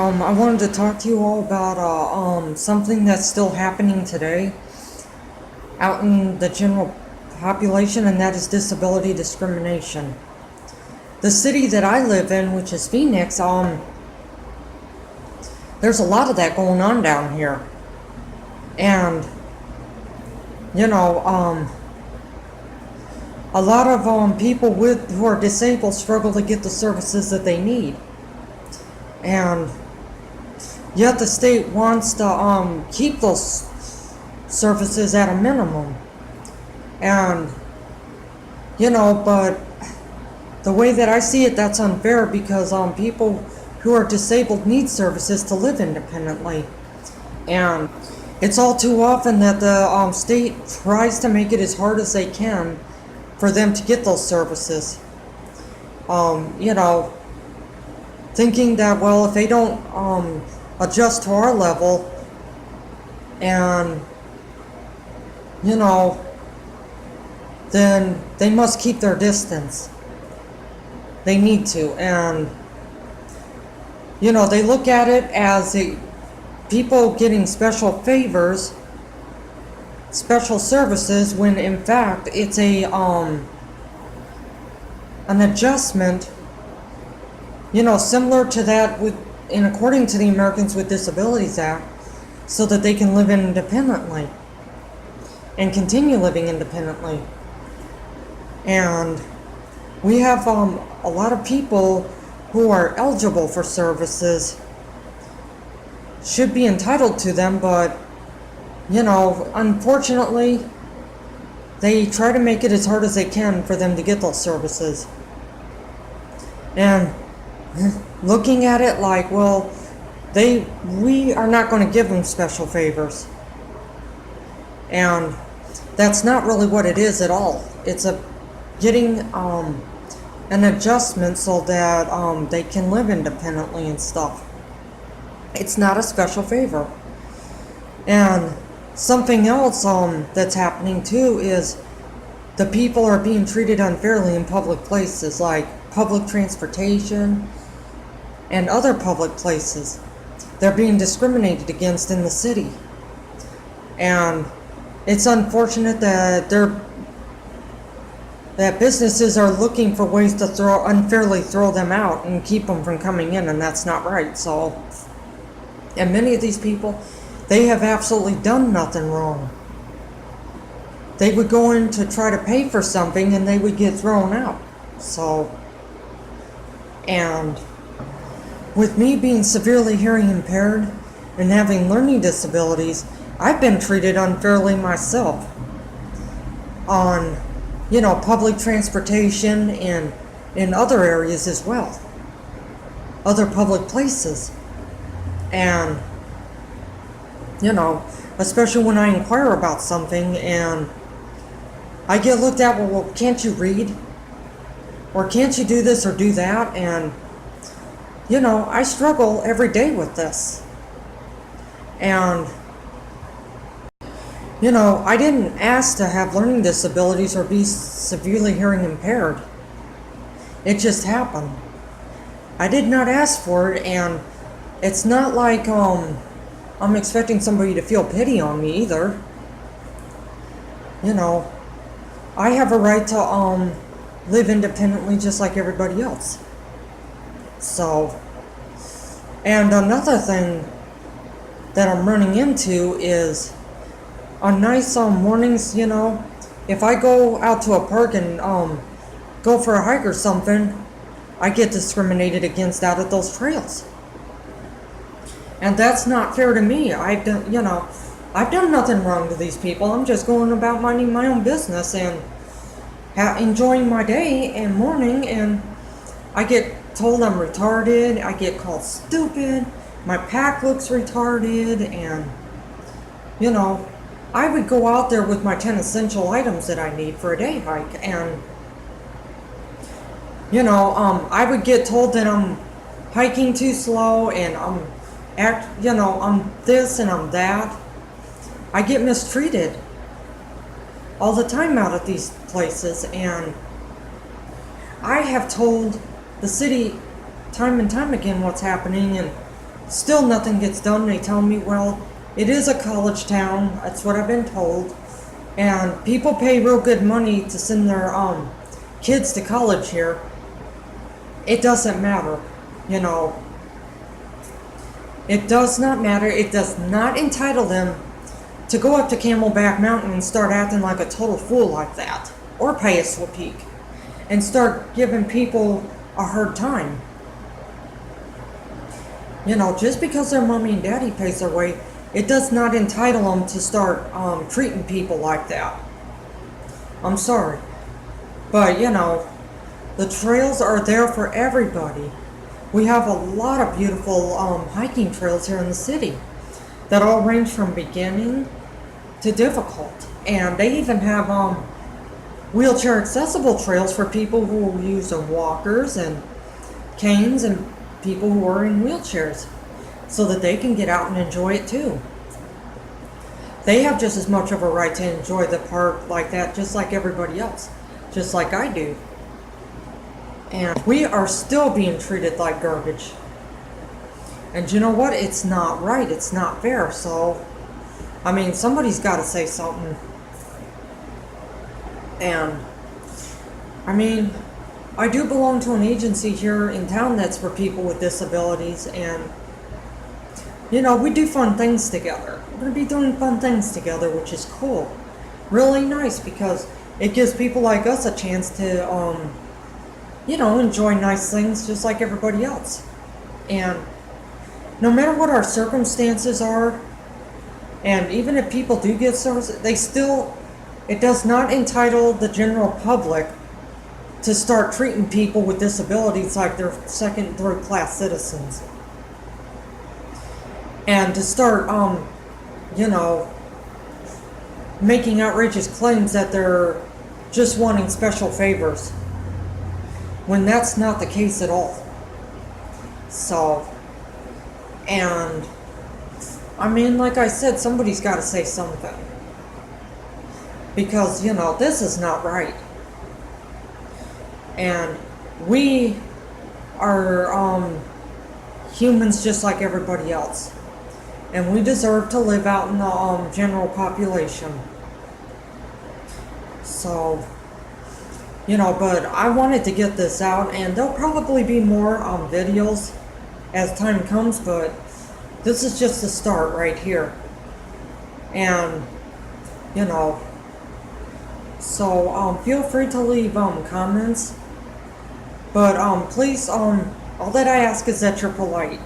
I wanted to talk to you all about something that's still happening today out in the general population, and that is disability discrimination. The city that I live in, which is Phoenix, there's a lot of that going on down here. And, you know, a lot of people who are disabled struggle to get the services that they need. And yet the state wants to keep those services at a minimum. And, but the way that I see it, that's unfair because people who are disabled need services to live independently. And it's all too often that the state tries to make it as hard as they can for them to get those services. Thinking that, well, if they don't adjust to our level and, then they must keep their distance. They need to. And, they look at it as people getting special favors, special services, when in fact it's an adjustment, similar to that according to the Americans with Disabilities Act, so that they can live independently and continue living independently. And we have a lot of people who are eligible for services, should be entitled to them, but unfortunately they try to make it as hard as they can for them to get those services. And looking at it like, well, we are not going to give them special favors. And that's not really what it is at all. It's getting an adjustment so that they can live independently and stuff. It's not a special favor. And something else that's happening too is the people are being treated unfairly in public places like public transportation and other public places. They're being discriminated against in the city. And it's unfortunate that businesses are looking for ways to unfairly throw them out and keep them from coming in, and that's not right. So, and many of these people, they have absolutely done nothing wrong. They would go in to try to pay for something and they would get thrown out. So, and with me being severely hearing impaired and having learning disabilities, I've been treated unfairly myself on, public transportation and in other areas as well, other public places. And, especially when I inquire about something and I get looked at, well, can't you read? Or can't you do this or do that? And, I struggle every day with this. And, I didn't ask to have learning disabilities or be severely hearing impaired. It just happened. I did not ask for it, and it's not like I'm expecting somebody to feel pity on me either. I have a right to live independently just like everybody else. So, and another thing that I'm running into is on nice mornings, if I go out to a park and go for a hike or something, I get discriminated against out at those trails. And that's not fair to me. I've done nothing wrong to these people. I'm just going about minding my own business and enjoying my day and morning, and I get told I'm retarded, I get called stupid, my pack looks retarded, and, I would go out there with my 10 essential items that I need for a day hike, and, I would get told that I'm hiking too slow, and I'm this and I'm that. I get mistreated all the time out at these places, and I have told the city time and time again what's happening, and still nothing gets done. They tell me, well, it is a college town. That's what I've been told. And people pay real good money to send their kids to college here. It doesn't matter, you know. It does not matter. It does not entitle them to go up to Camelback Mountain and start acting like a total fool like that. Or Paiswa Peak. And start giving people a hard time. You know, just because their mommy and daddy pays their way, it does not entitle them to start treating people like that. I'm sorry. But, you know, the trails are there for everybody. We have a lot of beautiful hiking trails here in the city that all range from beginning to difficult. And they even have wheelchair accessible trails for people who use walkers and canes and people who are in wheelchairs so that they can get out and enjoy it too. They have just as much of a right to enjoy the park like that, just like everybody else, just like I do. And we are still being treated like garbage. And you know what? It's not right. It's not fair. So, I mean, somebody's got to say something. And, I mean, I do belong to an agency here in town that's for people with disabilities. And, you know, we do fun things together. We're going to be doing fun things together, which is cool. Really nice because it gives people like us a chance to, you know, enjoy nice things just like everybody else. And no matter what our circumstances are, and even if people do get service, it does not entitle the general public to start treating people with disabilities like they're second, third class citizens. And to start, you know, making outrageous claims that they're just wanting special favors, when that's not the case at all. So, and, I mean, like I said, somebody's got to say something. Because, you know, this is not right. And we are humans just like everybody else. And we deserve to live out in the general population. So, you know, but I wanted to get this out, and there'll probably be more videos as time comes, but this is just the start right here. And, you know, so feel free to leave comments, but please, all that I ask is that you're polite.